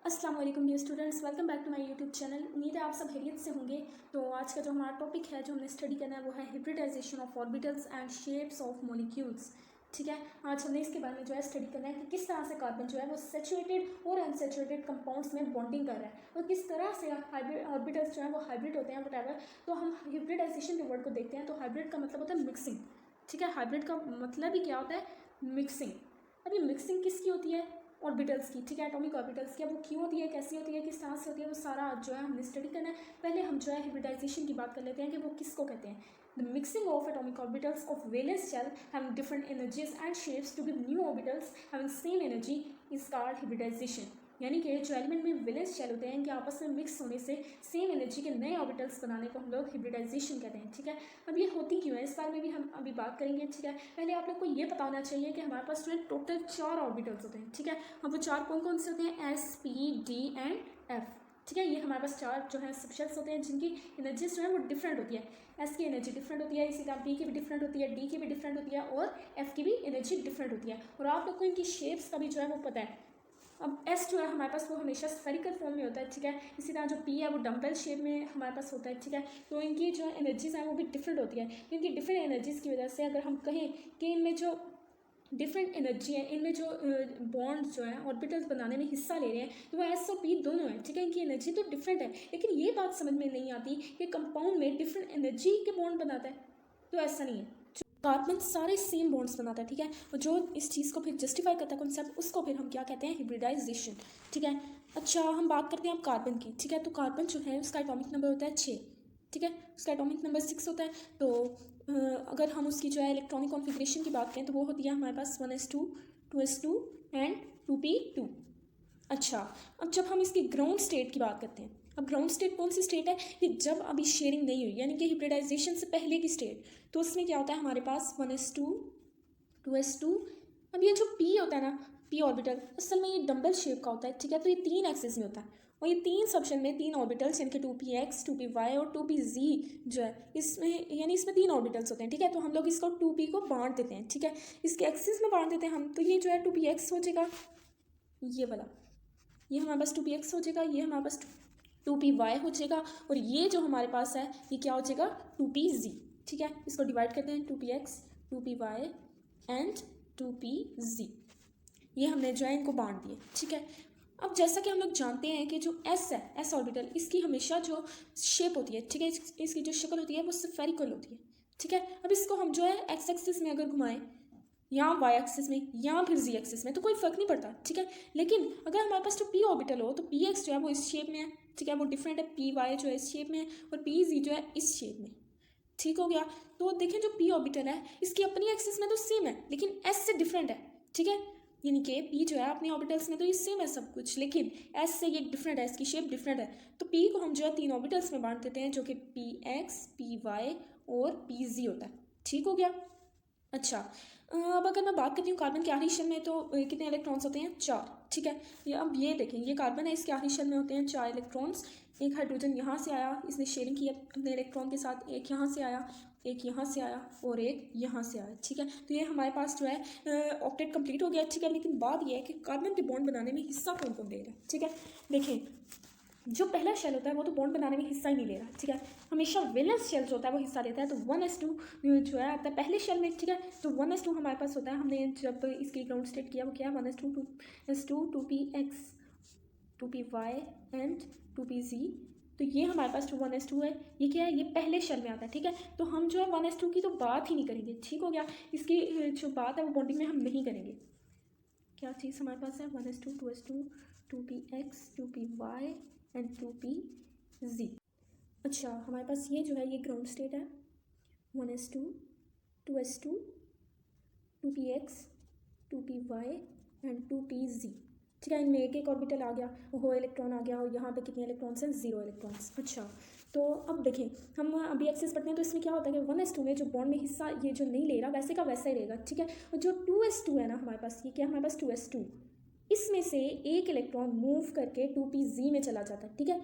अस्सलाम वालेकुम dear students, welcome back to my YouTube channel. उम्मीद है आप सब खैरियत से होंगे। तो आज का जो हमारा टॉपिक है जो हमने स्टडी करना है वो है hybridisation of orbitals and shapes of molecules. ठीक है, आज हमने इसके बारे में जो है स्टडी करना है कि किस तरह से कार्बन जो है वो सैचुरेटेड और अनसैचुरेटेड कंपाउंड्स में बॉन्डिंग कर रहा है और किस तरह से हाइब्रिड ऑर्बिटल्स जो है वो हाइब्रिड होते हैं व्हाटएवर। तो हम हिब्रिडाइजेशन के वर्ड को देखते हैं। तो हाइब्रिड का मतलब होता है मिक्सिंग। ठीक है, हाइब्रिड का मतलब ही क्या होता है? मिक्सिंग। अब ये मिक्सिंग किसकी होती है? ऑर्बिटल्स की। ठीक है, एटॉमिक ऑर्बिटल्स की। अब वो क्यों होती है, कैसी होती है, किस तरह से होती है, वो सारा आज जो है हमने स्टडी करना है। पहले हम जो है हिब्रिडाइजेशन की बात कर लेते हैं कि वो किसको कहते हैं। The mixing of atomic orbitals of valence shell having different energies and shapes to give new orbitals having same energy is called hybridization. यानी कि जो एलिमेंट में वेलेंस शेल होते हैं कि आपस में मिक्स होने से सेम एनर्जी के नए ऑर्बिटल्स बनाने को हम लोग हिब्रिडाइजेशन कहते हैं। ठीक है, अब ये होती क्यों है इस बारे में भी हम अभी बात करेंगे। ठीक है, पहले आप लोग को ये पता होना चाहिए कि हमारे पास जो है टोटल 4 ऑर्बिटल्स होते हैं। ठीक है, अब वो 4 कौन कौन से होते हैं? S, P, D and F. ठीक है, ये हमारे पास 4 जो है सबशेल्स होते हैं जिनकी एनर्जीज जो है वो डिफरेंट होती है। एस की एनर्जी डिफरेंट होती है, इसी तरह पी की भी डिफरेंट होती है, डी की भी डिफरेंट होती है और एफ की भी एनर्जी डिफरेंट होती है। और आप लोग को इनकी शेप्स का भी जो है वो पता है। अब एस जो है हमारे पास वो हमेशा स्फेरिकल फॉर्म में होता है। ठीक है, इसी तरह जो पी है वो डम्बल शेप में हमारे पास होता है। ठीक है, तो इनकी जो एनर्जीज हैं वो भी डिफरेंट होती है। इनकी डिफरेंट एनर्जीज की वजह से अगर हम कहें कि इनमें जो डिफरेंट एनर्जी है, इनमें जो बॉन्ड्स जो है ऑर्बिटल्स बनाने में हिस्सा ले रहे हैं तो वो एस और पी दोनों हैं। ठीक है, इनकी एनर्जी तो डिफरेंट है, लेकिन ये बात समझ में नहीं आती कि कंपाउंड में डिफरेंट एनर्जी के बॉन्ड बनाता है। तो ऐसा नहीं है, कार्बन सारे सेम बॉन्ड्स बनाता है। ठीक है, और जो इस चीज़ को फिर जस्टिफाई करता है कॉन्सेप्ट, उसको फिर हम क्या कहते हैं? हिब्रिडाइजेशन। ठीक है, अच्छा हम बात करते हैं अब कार्बन की। ठीक है, तो कार्बन जो है उसका एटॉमिक नंबर होता है 6। ठीक है, उसका एटॉमिक नंबर 6 होता है। तो अगर हम उसकी जो है इलेक्ट्रॉनिक कॉन्फ़िगरेशन की बात करें तो वो होती है हमारे पास 1s2 2s2 एंड 2p2। अच्छा, अब जब हम इसकी ग्राउंड स्टेट की बात करते हैं, अब ग्राउंड स्टेट कौन सी स्टेट है? कि जब अभी शेयरिंग नहीं हुई, यानी कि हिब्रिडाइजेशन से पहले की स्टेट। तो उसमें क्या होता है हमारे पास 1s2 2s2। अब ये जो p होता है ना, p ऑर्बिटल असल में ये डम्बल शेप का होता है। ठीक है, तो ये 3 एक्सिस में होता है और ये 3 सेक्शन में 3 ऑर्बिटल्स यानी कि 2px 2py और 2pz जो है इसमें, यानी इसमें 3 ऑर्बिटल्स होते हैं। ठीक है, तो हम लोग इसको 2p को बांट देते हैं। ठीक है, इसके एक्सिस में बांट देते हैं हम। तो ये जो है 2px हो जाएगा, ये वाला, ये हमारे पास 2px हो जाएगा, ये हमारे पास 2py हो जाएगा और ये जो हमारे पास है ये क्या हो जाएगा? 2pz। ठीक है, इसको डिवाइड करते हैं 2px 2py एंड 2pz। ये हमने जो है इनको बांट दिए। ठीक है, अब जैसा कि हम लोग जानते हैं कि जो एस है, एस ऑर्बिटल, इसकी हमेशा जो शेप होती है, ठीक है, इसकी जो शक्ल होती है वो स्फेरिकल होती है। ठीक है, अब इसको हम जो है एक्स एक्सिस में अगर घुमाएं या वाई एक्सिस में या फिर जी एक्सिस में तो कोई फर्क नहीं पड़ता। ठीक है, लेकिन अगर हमारे पास जो पी ऑर्बिटल हो तो पी एक्स जो है वो इस शेप में है। ठीक है, वो डिफरेंट है, पी वाई जो है इस शेप में है और पी जी जो है इस शेप में। ठीक हो गया, तो देखें जो पी ऑर्बिटल है इसकी अपनी एक्सिस में तो सेम है लेकिन एस से डिफरेंट है। ठीक है, यानी कि पी जो है अपनी ऑर्बिटल्स में तो ये सेम है सब कुछ, लेकिन एस से ये डिफरेंट है, इसकी शेप डिफरेंट है। तो पी को हम जो है 3 ऑर्बिटल्स में बांट देते हैं जो कि पी एक्स पी वाई और पी जी होता है। ठीक हो गया। अच्छा, अब अगर मैं बात करती हूँ कार्बन के आखिरी शेल में तो कितने इलेक्ट्रॉन्स होते हैं? 4। ठीक है, ये अब ये देखें, ये कार्बन है, इसके आखिरी शेल में होते हैं 4 इलेक्ट्रॉन्स। एक हाइड्रोजन यहाँ से आया, इसने शेयरिंग की अपने इलेक्ट्रॉन के साथ, एक यहाँ से आया, एक यहाँ से आया और एक यहाँ से आया। ठीक है, तो ये हमारे पास जो है ऑक्टेट कंप्लीट हो गया। ठीक है, लेकिन बात ये है कि कार्बन के बॉन्ड बनाने में हिस्सा कौन कौन दे रहा है। ठीक है, देखें जो पहला शेल होता है वो तो बॉन्ड बनाने में हिस्सा ही नहीं ले रहा। ठीक है, हमेशा वेलेंस शेल जो होता है वो हिस्सा लेता है। तो 1s2 जो है आता है पहले शेल में। ठीक है, तो 1s2 हमारे पास होता है, हमने जब इसकी ग्राउंड स्टेट किया वो क्या? 1s2 2s2 2px 2py and 2pz। तो ये हमारे पास जो 1s2 है ये क्या है? ये पहले शेल में आता है। ठीक है, तो हम जो है 1s2 की तो बात ही नहीं करेंगे। ठीक हो गया, इसकी जो बात है वो बॉन्डिंग में हम नहीं करेंगे। क्या चीज़ हमारे पास है? 1s2 2s2 2px 2py and 2pz। अच्छा, हमारे पास ये जो है ये ग्राउंड स्टेट है 1s2 2s2 2px 2py and 2pz। ठीक है, इनमें एक एक ऑर्बिटल आ गया, वो इलेक्ट्रॉन आ गया और यहाँ पे कितने इलेक्ट्रॉन्स हैं? 0 इलेक्ट्रॉन्स। अच्छा, तो अब देखें हम अभी एक्सेस पढ़ते हैं तो इसमें क्या होता है कि 1s2 में जो बॉन्ड में हिस्सा ये जो नहीं ले रहा वैसे का वैसा ही रहेगा। ठीक है, और जो 2s2 है ना हमारे पास, ये क्या हमारे पास 2s2, इसमें से एक इलेक्ट्रॉन मूव करके 2pz में चला जाता है। ठीक है,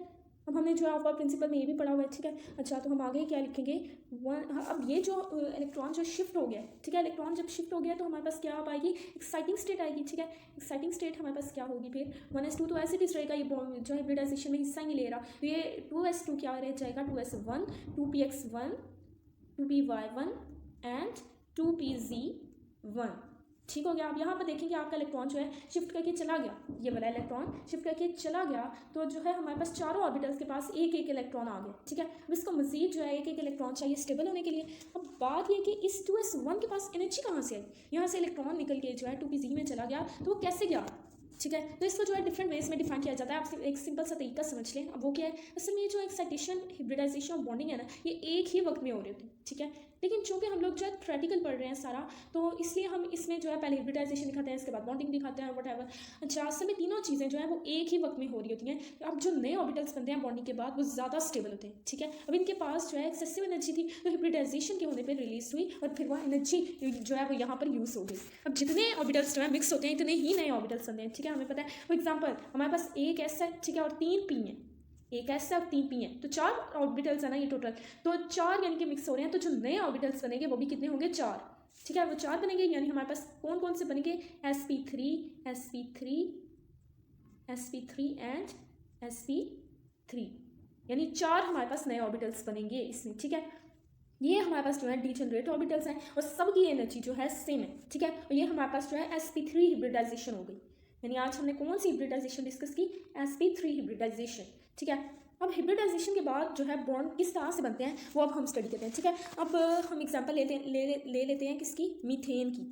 अब हमने जो है ऑफ प्रिंसिपल में ये भी पढ़ा हुआ है, ठीक है। अच्छा, तो हम आगे क्या लिखेंगे, वन। अब ये जो इलेक्ट्रॉन जो शिफ्ट हो गया, ठीक है, इलेक्ट्रॉन जब शिफ्ट हो गया तो हमारे पास क्या आ पाएगी, एक्साइटिंग स्टेट आएगी, ठीक है। एक्साइटिंग स्टेट हमारे पास क्या होगी फिर 1s2, तो ऐसे रहेगा, ये जो हाइब्रिडाइजेशन में हिस्सा नहीं ले रहा, तो ये 2s2 क्या रह जाएगा, 2s1, 2px1, 2py1 and 2pz1, ठीक हो गया। अब यहाँ पर देखेंगे आपका इलेक्ट्रॉन जो है शिफ्ट करके चला गया, ये वाला इलेक्ट्रॉन शिफ्ट करके चला गया, तो जो है हमारे पास चारों ऑर्बिटल्स के पास एक एक इलेक्ट्रॉन आ गया, ठीक है। अब इसको मजीद जो है एक एक इलेक्ट्रॉन चाहिए स्टेबल होने के लिए। अब बात ये कि इस 2s1 के पास एनर्जी कहाँ से आई, यहाँ से इलेक्ट्रॉन निकल के जो है 2pz में चला गया, तो वो कैसे गया, ठीक है। तो इसको जो है डिफरेंट वेज में डिफाइन किया जाता है। आप एक सिंपल सा तरीका समझ लें। अब वो क्या है, असल में ये जो एक्साइटेशन, हिब्रिडाइजेशन और बॉन्डिंग है ना, ये एक ही वक्त में हो रही होती है, ठीक है। लेकिन चूंकि हम लोग जो है थ्योरेटिकल पढ़ रहे हैं सारा, तो इसलिए हम इसमें जो है पहले हिब्रिडाइजेशन दिखाते हैं, इसके बाद बॉन्डिंग दिखाते हैं, वट। अच्छा, असल में तीनों चीज़ें जो है वो एक ही वक्त में हो रही होती हैं। अब जो नए ऑर्बिटल्स बनते हैं बॉन्डिंग के बाद, वो ज़्यादा स्टेबल होते हैं, ठीक है। अब इनके पास जो है एक्सेसिव एनर्जी थी, तो हिब्रिडाइजेशन के होने पर रिलीज हुई और फिर वह एनर्जी जो है वो यहाँ पर यूज़ हो गई। अब जितने ऑर्बिटल्स जो है मिक्स होते हैं, इतने ही नए ऑर्बिटल्स बनते हैं, ठीक है। हमें पता है, फॉर एग्जाम्पल हमारे पास एक एस है, ठीक है, और 3 पी हैं, एक एस है और 3 पी हैं, तो 4 ऑर्बिटल्स है ना ये टोटल, तो 4 यानी कि मिक्स हो रहे हैं, तो जो नए ऑर्बिटल्स बनेंगे वो भी कितने होंगे, 4, ठीक है। वो 4 बनेंगे, यानी हमारे पास कौन कौन से बनेंगे, sp3, sp3, sp3 and sp3, यानी 4 हमारे पास नए ऑर्बिटल्स बनेंगे इसमें, ठीक है। ये हमारे पास जो है डीजेनरेट ऑर्बिटल्स हैं और सबकी एनर्जी जो है सेम है, ठीक है। और ये हमारे पास जो है sp3 हिब्रिडाइजेशन हो गई, यानी आज हमने कौन सी हिब्रिडाइजेशन डिस्कस की, sp3 हिब्रिडाइजेशन, ठीक है। अब हिब्रिडाइजेशन के बाद जो है बॉन्ड किस तरह से बनते हैं वो अब हम स्टडी करते हैं, ठीक है। अब हम एग्जांपल ले लेते हैं किसकी, मीथेन की।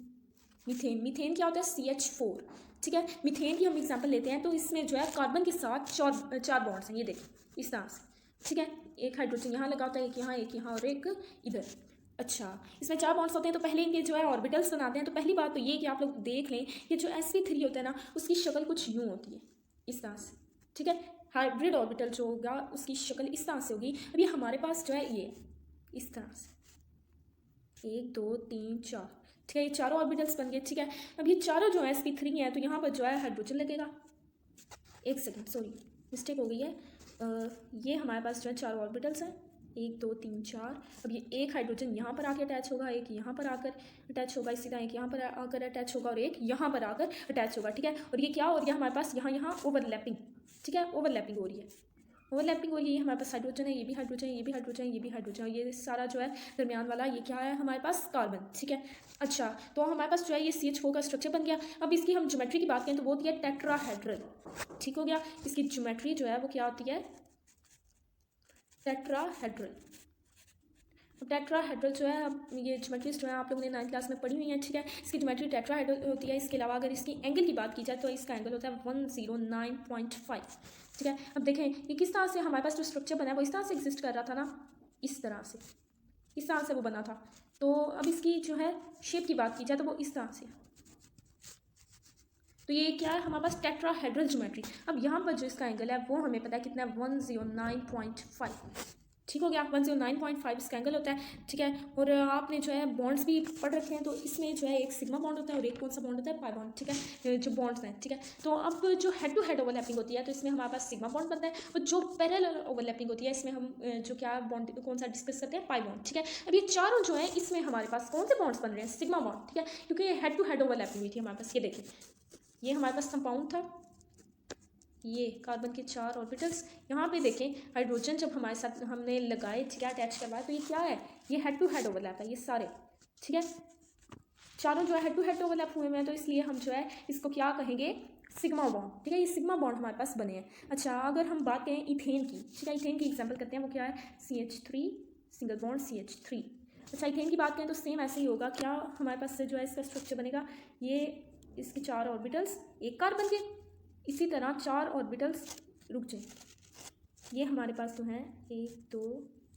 मीथेन क्या होता है, CH4, ठीक है। मीथेन की हम एग्जांपल लेते हैं, तो इसमें जो है कार्बन के साथ चार बॉन्ड्स हैं, ये देखिए इस तरह से, ठीक है। एक हाइड्रोजन यहाँ लगा होता है, एक यहाँ और एक इधर। अच्छा, इसमें 4 बॉन्ड्स होते हैं, तो पहले इनके जो है ऑर्बिटल्स बनाते हैं। तो पहली बात तो ये कि आप लोग देख लें कि जो sp3 होता है ना, उसकी शक्ल कुछ यूँ होती है, इस तरह से, ठीक है। हाइब्रिड ऑर्बिटल जो होगा उसकी शक्ल इस तरह से होगी। अब ये हमारे पास जो है ये इस तरह से 1 2 3 4, ठीक है, ये चारों ऑर्बिटल्स बन गए, ठीक है। अब ये चारों जो है sp3 है, तो यहाँ पर जो है हाइड्रोजन लगेगा, एक सेकेंड, सॉरी मिस्टेक हो गई है। ये हमारे पास जो है 4 ऑर्बिटल्स हैं, 1 2 3 4। अब ये एक हाइड्रोजन यहाँ पर आकर अटैच होगा, एक यहाँ पर आकर अटैच होगा, इसी तरह एक यहाँ पर आकर अटैच होगा और एक यहाँ पर आकर अटैच होगा, ठीक है। और ये क्या हो रही है हमारे पास, यहाँ ओवरलैपिंग, ठीक है, ओवरलैपिंग हो रही है, ओवरलैपिंग हो रही है। हमारे पास हाइड्रोजन है, ये भी हाइड्रोजन, ये भी हाइड्रोजन, ये भी हाइड्रोजन, ये सारा जो है दरमियान वाला ये क्या है हमारे पास, कार्बन, ठीक है। अच्छा, तो हमारे पास जो है ये CH4 का स्ट्रक्चर बन गया। अब इसकी हम ज्योमेट्री की बात करें तो वो होती है टेट्राहेड्रल, ठीक हो गया। इसकी ज्योमेट्री जो है वो क्या होती है, टेट्राहेड्रल। टेट्राहेड्रल जो है, अब ये ज्योमेट्रीज जो है आप लोगों ने 9th क्लास में पढ़ी हुई है, ठीक है। इसकी ज्योमेट्री टेट्राहेड्रल होती है। इसके अलावा अगर इसकी एंगल की बात की जाए तो इसका एंगल होता है 109.5, ठीक है। अब देखें ये किस तरह से हमारे पास जो स्ट्रक्चर बना है वो इस तरह से एग्जिस्ट कर रहा था ना, इस तरह से वो बना था। तो अब इसकी जो है शेप की बात की जाए तो वो इस तरह से, तो ये क्या है हमारे पास टेट्राहेड्रल ज्योमेट्री। अब यहाँ पर जो इसका एंगल है वो हमें पता है कितना है, 109.5, ठीक हो गया। 109.5 इसका एंगल होता है, ठीक है। और आपने जो है बॉन्ड्स भी पढ़ रखे हैं, तो इसमें जो है एक सिग्मा बॉन्ड होता है और एक कौन सा बॉन्ड होता है, पाई बॉन्ड, ठीक है, जो बॉन्ड्स हैं, ठीक है। तो अब जो हेड टू हेड ओवरलैपिंग होती है तो इसमें हमारे पास सिग्मा बॉन्ड बनता है, और जो पैरेलल ओवरलैपिंग होती है इसमें हम जो क्या बॉन्ड कौन सा डिस्कस करते हैं, पाई बॉन्ड, ठीक है। अब ये चारों जो है इसमें हमारे पास कौन से बॉन्ड्स बन रहे हैं, सिग्मा बॉन्ड, ठीक है, क्योंकि ये हेड टू हेड ओवरलैपिंग हुई थी हमारे पास। ये देखिए, ये हमारे पास कंपाउंड था, ये कार्बन के 4 ऑर्बिटल्स। यहाँ पे देखें हाइड्रोजन जब हमारे साथ हमने लगाए, ठीक है, अटैच करवाए, तो ये क्या है, ये हेड टू हेड ओवरलैप है, ये सारे, ठीक है, चारों जो है हेड टू हेड ओवरलैप हुए हैं, तो इसलिए हम जो है इसको क्या कहेंगे, सिग्मा बॉन्ड, ठीक है। ये सिग्मा बॉन्ड हमारे पास बने हैं। अच्छा, अगर हम बात करें इथेन की, ठीक है, इथेन की एग्जाम्पल करते हैं, वो क्या है, CH3 सिंगल बॉन्ड CH3। अच्छा, इथेन की बात करें तो सेम ऐसे ही होगा, क्या हमारे पास से जो है इसका स्ट्रक्चर बनेगा, ये इसके 4 ऑर्बिटल्स एक कार्बन के, इसी तरह 4 ऑर्बिटल्स, रुक जाए, ये हमारे पास तो हैं 1 2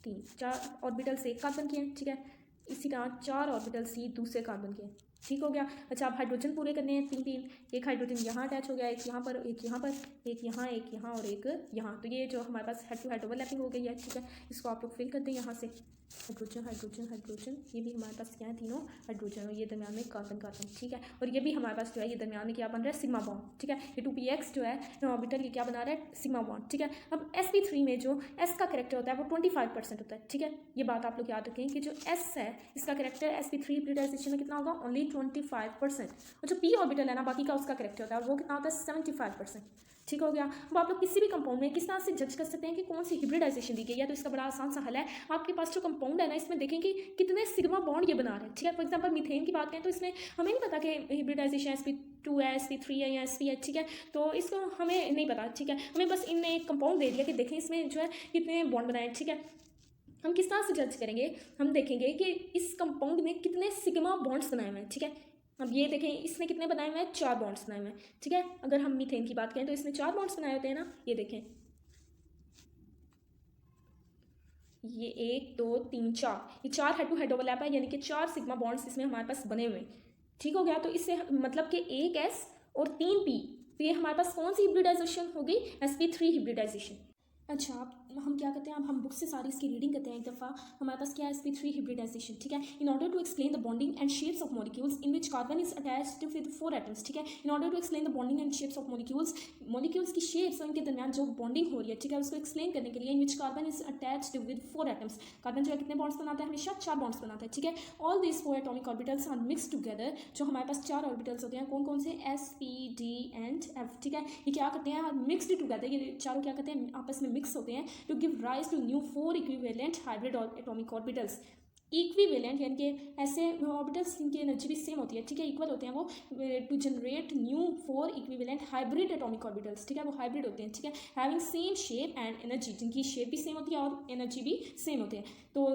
3 4 ऑर्बिटल्स एक कार्बन के हैं, ठीक है। इसी तरह 4 ऑर्बिटल्स ये दूसरे कार्बन के हैं, ठीक हो गया। अच्छा, अब हाइड्रोजन पूरे करने हैं 3 एक हाइड्रोजन यहाँ अटैच हो गया, एक यहाँ पर, एक यहाँ पर, एक यहाँ और एक यहाँ। तो ये जो हमारे पास हेड टू हेड ओवरलैपिंग हो गई है। ठीक है, इसको आप लोग फिल कर दें यहाँ से। हाइड्रोजन हाइड्रोजन हाइड्रोजन, ये भी हमारे पास क्या है, तीनों हाइड्रोजन, और ये दरम्यान में कार्बन कार्बन। ठीक है, और ये भी हमारे पास जो है ये दरम्यान में क्या बन रहा है, सिग्मा बॉन्ड। ठीक है, ये 2px जो है ऑर्बिटल, ये क्या बना रहा है, सिग्मा बॉन्ड। ठीक है, अब sp3 में जो s का करेक्टर होता है वो 25% होता है। ठीक है, ये बात आप लोग याद रखें कि जो s है इसका करेक्टर sp3 हिब्रिडाइजेशन में कितना होगा, ओनली 25%। और जो p ऑर्बिटल है ना, बाकी का उसका करेक्टर होता है वो कितना होता है, 75%। ठीक हो गया। अब आप लोग किसी भी कंपाउंड में किस तरह से जज कर सकते हैं कि कौन सी हिब्रिडाइजेशन दी गई है, तो इसका बड़ा आसान सा हल है। आपके पास जो कंपाउंड है ना, इसमें देखें कि कितने सिग्मा बॉन्ड ये बना रहे हैं। ठीक है, फॉर एग्जांपल मीथेन की बात करें तो इसमें हमें नहीं पता कि हिब्रिडाइजेशन sp2 है, sp3 है या sp है। ठीक है, तो इसको हमें नहीं पता। ठीक है, हमें बस इनने एक कंपाउंड दे दिया कि देखें इसमें जो है कितने बॉन्ड बनाए। ठीक है, हम किस तरह से जज करेंगे, हम देखेंगे कि इस कंपाउंड में कितने सिग्मा बॉन्ड्स बनाए हुए हैं। ठीक है, अब ये देखें इसने कितने बनाए हुए हैं, 4 बॉन्ड्स बनाए हुए हैं। ठीक है, अगर हम मीथेन की बात करें तो इसमें 4 बॉन्ड्स बनाए होते हैं ना, ये देखें, ये 1 2 3 4, ये 4 हेड टू हेड ओवरलैप है, यानी कि 4 सिग्मा बॉन्ड्स इसमें हमारे पास बने हुए हैं। ठीक हो गया, तो इससे मतलब कि 1 s और 3 p, तो ये हमारे पास कौन सी हिब्रिडाइजेशन हो गई, sp3 हिब्रिडाइजेशन। अच्छा, अब हम क्या करते हैं, अब हम बुक से सारी इसकी रीडिंग करते हैं एक दफ़ा। हमारे पास क्या है, sp3 हिब्रिडाइजेशन। ठीक है, in order to explain the bonding and shapes of molecules in which carbon is attached with 4 atoms. ठीक है, in order to explain the bonding and shapes of molecules की शेप्स और इनके दरमियान जो बॉन्डिंग हो रही है, ठीक है, उसको एक्सप्लेन करने के लिए, in which carbon is attached with 4 atoms. Carbon जो है कितने बॉन्ड्स बनाता है, हमेशा 4 बॉन्ड्स बनाता है। ठीक है, all this 4 atomic orbitals are mix together. जो हमारे पास 4 ऑर्बिटल्स होते हैं, कौन कौन से, s p d and f। ठीक है, ये क्या करते हैं, मिक्सड टुगेदर, ये चारों क्या करते हैं, आपस में मिक्स होते हैं to give rise to new 4 equivalent hybrid atomic orbitals. Equivalent यानी कि ऐसे ऑर्बिटल्स जिनकी एनर्जी भी सेम होती है। ठीक है, इक्वल होते हैं वो, to generate new 4 equivalent hybrid atomic orbitals. ठीक है, वो हाइब्रिड होते हैं। ठीक है, having same shape and energy, जिनकी शेप भी सेम होती है और एनर्जी भी सेम होते हैं। तो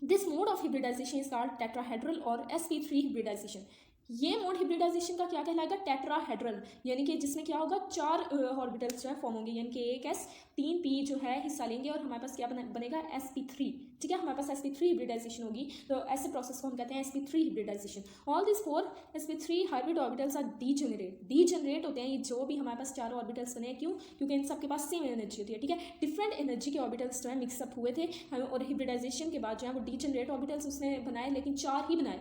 this mode of hybridization is called tetrahedral और sp3 हिब्रिडाइजेशन। ये मोड हिब्रिडाइजेशन का क्या कहलाएगा, टेट्राहेड्रल, यानी कि जिसमें क्या होगा, 4 ऑर्बिटल्स जो है फॉर्म होंगे, यानी कि 1 s 3 p जो है हिस्सा लेंगे और हमारे पास क्या बनेगा, sp3। ठीक है, हमारे पास sp3 हिब्रिडाइजेशन होगी, तो ऐसे प्रोसेस को हम कहते हैं sp3 hybridization. All this 4 sp3 hybrid orbitals are degenerate होते हैं। ये जो भी हमारे पास 4 ऑर्बिटल्स बने हैं, क्यों, क्योंकि इन सबके पास सेम एनर्जी होती है। ठीक है, डिफरेंट एनर्जी के ऑर्बिटल्स जो है मिक्सअप हुए थे, और हिब्रिडाइजेशन के बाद जो है वो डीजेनरेट ऑर्बिटल्स उसने बनाए, लेकिन 4 ही बनाए।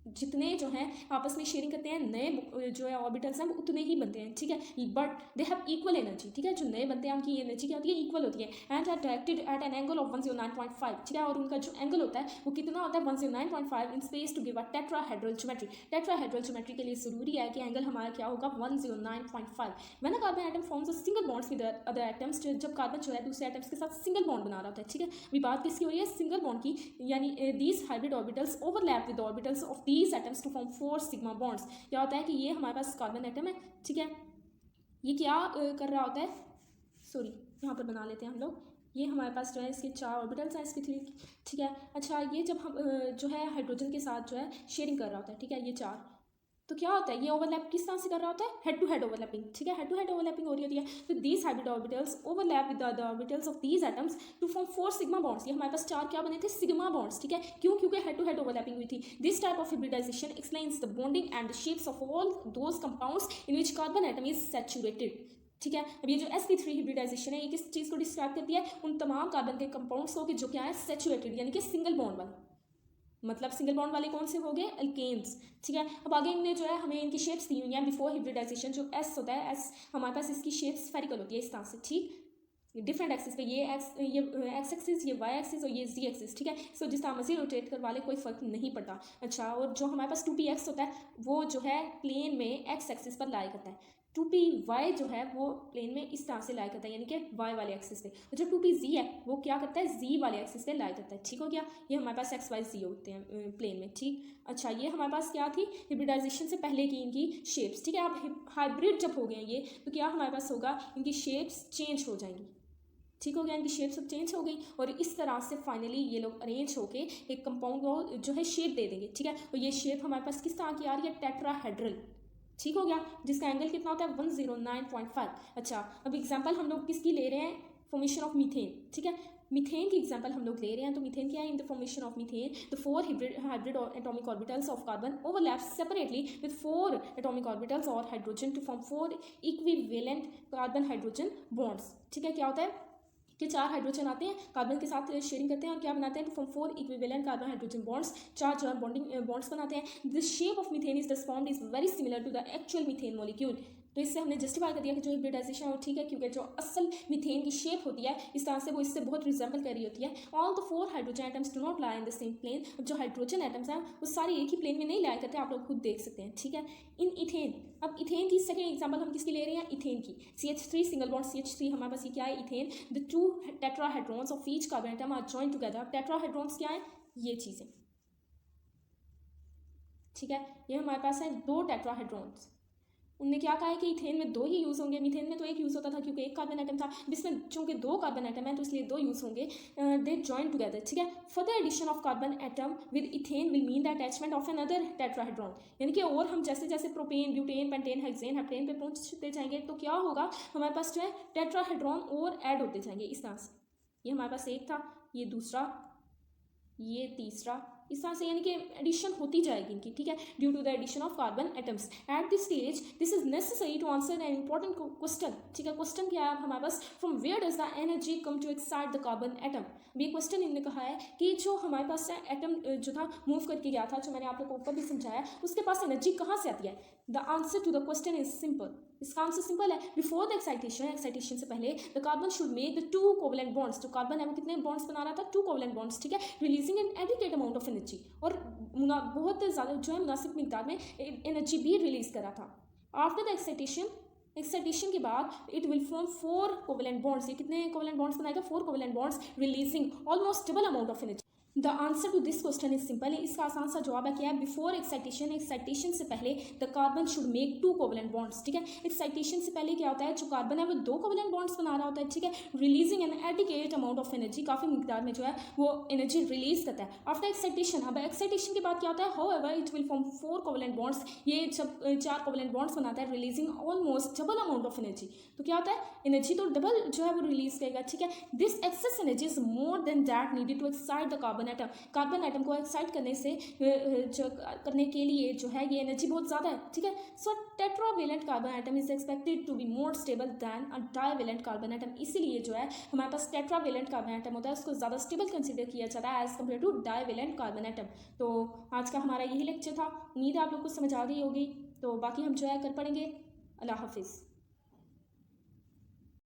जितने जो हैं आपस में शेयरिंग करते हैं, नए जो है ऑर्बिटल्स हैं वो उतने ही बनते हैं। ठीक है, but they have equal energy. ठीक है, जो नए बनते हैं उनकी एनर्जी क्या होती है, इक्वल होती है, and are directed at an angle of 109.5। ठीक है, और उनका जो एंगल होता है वो कितना होता है, 109.5 in space to give a tetrahedral geometry. Tetrahedral geometry के लिए जरूरी है कि एंगल हमारा क्या होगा, 109.5। When a carbon atom forms a single bonds with other atoms, जब कार्बन जो है दूसरे एटम्स के साथ सिंगल बॉन्ड बना रहा होता है। ठीक है, अभी बात किसकी हो रही है, सिंगल बॉन्ड की, यानी these hybrid orbitals overlap with orbitals of these atoms to form 4 sigma bonds. क्या होता है कि ये हमारे पास कार्बन एटम है। ठीक है, ये क्या कर रहा होता है, सॉरी यहाँ पर बना लेते हैं हम लोग, ये हमारे पास जो है इसके 4 ऑर्बिटल्स हैं sp3। ठीक है, अच्छा, ये जब हम जो है हाइड्रोजन के साथ जो है शेयरिंग कर रहा होता है। ठीक है, ये 4, तो क्या होता है, ये ओवरलैप किस तरह से कर रहा होता है, हेड टू हेड ओवरलैपिंग। ठीक है, हेड टू हेड ओवरलैपिंग हो रही होती है। तो these hybrid orbitals overlap with the orbitals of these atoms to form 4 sigma bonds. ये हमारे पास 4 क्या बने थे, सिग्मा बॉन्ड्स। ठीक है, क्यों, क्योंकि हेड टू हेड ओवरलैपिंग हुई थी। This type of hybridisation explains the bonding and the shapes of all those compounds in which carbon atom is saturated. ठीक है, अब ये जो sp3 हिब्रिडाइजेशन है, ये किस चीज़ को डिस्क्राइब करती है, उन तमाम कार्बन के कंपाउंड्स को कि जो क्या है, सैचुरेटेड, यानी कि सिंगल बॉन्ड वाला, मतलब सिंगल बॉन्ड वाले कौन से हो गए, अल्केन्स। ठीक है, अब आगे इनने जो है हमें इनकी शेप्स दी हुई हैं बिफोर हिब्रिडाइजेशन। जो s होता है, s हमारे पास इसकी शेप स्फेरिकल होती है इस तरह से। ठीक, डिफरेंट एक्सिस पे, ये एक्स एक्सिस, ये वाई एक्सिस और ये जी एक्सिस। ठीक है, सो जिस तरह मर्जी रोटेट करवा ले कोई फर्क नहीं पड़ता। अच्छा, और जो हमारे पास 2px होता है वो जो है प्लेन में एक्स एक्सिस पर लाई करता है। 2py जो है वो प्लेन में इस तरह से लाई करता है, यानी कि y वाले एक्सिस पे। और जो 2pz है वो क्या करता है, z वाले एक्सिस पे लाई करता है। ठीक हो गया, ये हमारे पास x y z होते हैं प्लेन में। ठीक, अच्छा, ये हमारे पास क्या थी, हिब्रिडाइजेशन से पहले की इनकी शेप्स। ठीक है, अब हाइब्रिड जब हो गए ये, तो क्या हमारे पास होगा, इनकी शेप्स चेंज हो जाएंगी। ठीक हो गया, इनकी शेप सब चेंज हो गई, और इस तरह से फाइनली ये लोग अरेंज होके एक कंपाउंड को जो है शेप दे देंगे। ठीक है, और ये शेप हमारे पास किस तरह की आ रही है, टेट्राहेड्रल। ठीक हो गया, जिसका एंगल कितना होता है, 109.5। अच्छा, अब एग्जांपल हम लोग किसकी ले रहे हैं, फॉर्मेशन ऑफ मीथेन। ठीक है, मीथेन की एग्जांपल हम लोग ले रहे हैं, तो मीथेन क्या है? In the formation of methane the 4 hybrid atomic orbitals of carbon overlap separately with 4 atomic orbitals और hydrogen to form 4 equivalent carbon hydrogen bonds. ठीक है, क्या होता है कि 4 हाइड्रोजन आते हैं, कार्बन के साथ शेयरिंग करते हैं और क्या बनाते हैं? From 4 equivalent carbon hydrogen bonds, 4 जो है बॉन्डिंग बॉन्ड्स बनाते हैं। The shape of methane is thus formed is very similar to the actual methane molecule. तो इससे हमने जस्टिफाई कर दिया कि जो हाइब्रिडाइजेशन है वो ठीक है, क्योंकि जो असल मीथेन की शेप होती है इस तरह से वो इससे बहुत रिजेंबल कर रही होती है। All the 4 hydrogen atoms do not lie in the same plane. जो हाइड्रोजन एटम्स हैं वो सारे एक ही प्लेन में नहीं लाया करते, आप लोग खुद देख सकते हैं। ठीक है, इन इथेन, अब इथेन की सेकंड एग्जांपल हम किसकी ले रहे हैं? इथेन की। CH3 सिंगल बॉन्ड CH3 हमारे पास ये क्या है? Ethane. The 2 tetrahedrons of each carbon atom are joined together. Tetrahedrons क्या है? ये चीज़ें। ठीक है, ये हमारे पास है 2 टेट्राहेड्रॉन्स। उनने क्या कहा है कि इथेन में 2 ही यूज़ होंगे, मीथेन में तो 1 यूज़ होता था क्योंकि 1 कार्बन एटम था। जिसमें चूंकि 2 कार्बन एटम है तो इसलिए 2 यूज़ होंगे। They join together. ठीक है, further addition of carbon atom with ethane will mean the attachment of another tetrahedron. यानी कि और हम जैसे जैसे propane, butane, pentane, hexane, heptane पे पहुंचते जाएंगे तो क्या होगा? हमारे पास जो है टेट्राहेड्रॉन और ऐड होते जाएंगे इस तरह से। ये हमारे पास एक था, ये दूसरा, ये तीसरा, इस तरह से, यानी कि एडिशन होती जाएगी इनकी। ठीक है, due to the addition of carbon atoms at this stage this is necessary to answer an important question. ठीक है, क्वेश्चन क्या है हमारे पास? From where does the energy come to excite the carbon atom. ये क्वेश्चन इन्होंने कहा है कि जो हमारे पास एटम जो था मूव करके गया था, जो मैंने आप लोग को ऊपर भी समझाया, उसके पास एनर्जी कहाँ से आती है? The answer to the question is simple. इसका आंसर सिंपल है। बिफोर द एक्साइटेशन से पहले the carbon should make the 2 covalent bonds. जो कार्बन है वो कितने बॉन्ड्स बना रहा था? 2 कोवेलेंट बॉन्ड्स। ठीक है, releasing N adequate amount of energy, और बहुत ज़्यादा जो है मुनासिब मिकदार में एनर्जी भी रिलीज करा था। आफ्टर द एक्साइटेशन के बाद it will form 4 covalent bonds. ये कितने कोवेलेंट बॉन्ड्स बनाएगा? 4 covalent bonds, releasing almost double amount of energy. The answer to this question is simple. इसका आसान सा जवाब है क्या है? बिफोर एक्साइटेशन से पहले the carbon should make 2 covalent bonds. ठीक है, एक्साइटेशन से पहले क्या होता है? जो कार्बन है वो 2 कोवेलेंट बॉन्ड्स बना रहा होता है। ठीक है, releasing N adequate amount of energy, काफ़ी मिकदार में जो है वो एनर्जी रिलीज करता है। आफ्टर एक्साइटेशन, अब एक्साइटेशन के बाद क्या होता है? However it will form 4 covalent bonds. ये जब 4 कोवेलेंट बॉन्ड्स बनाता है, releasing almost double amount of energy. तो क्या होता है? एनर्जी तो डबल जो है वो रिलीज करेगा। ठीक है, this excess energy is more than that needed to excite the carbon atom. Carbon atom को एक्साइट करने के लिए जो है ये एनर्जी बहुत ज़्यादा है। ठीक है, so tetravalent carbon atom is expected to be more stable than a divalent carbon atom. इसीलिए जो है हमारे पास टेट्रावेलेंट कार्बन एटम होता है, उसको ज़्यादा स्टेबल कंसिडर किया जाता है as compare to divalent carbon atom. तो आज का हमारा यही लेक्चर था। उम्मीद है आप लोग को समझ आ गई होगी। तो बाकी हम जो है कर पढ़ेंगे। अल्लाह हाफिज़।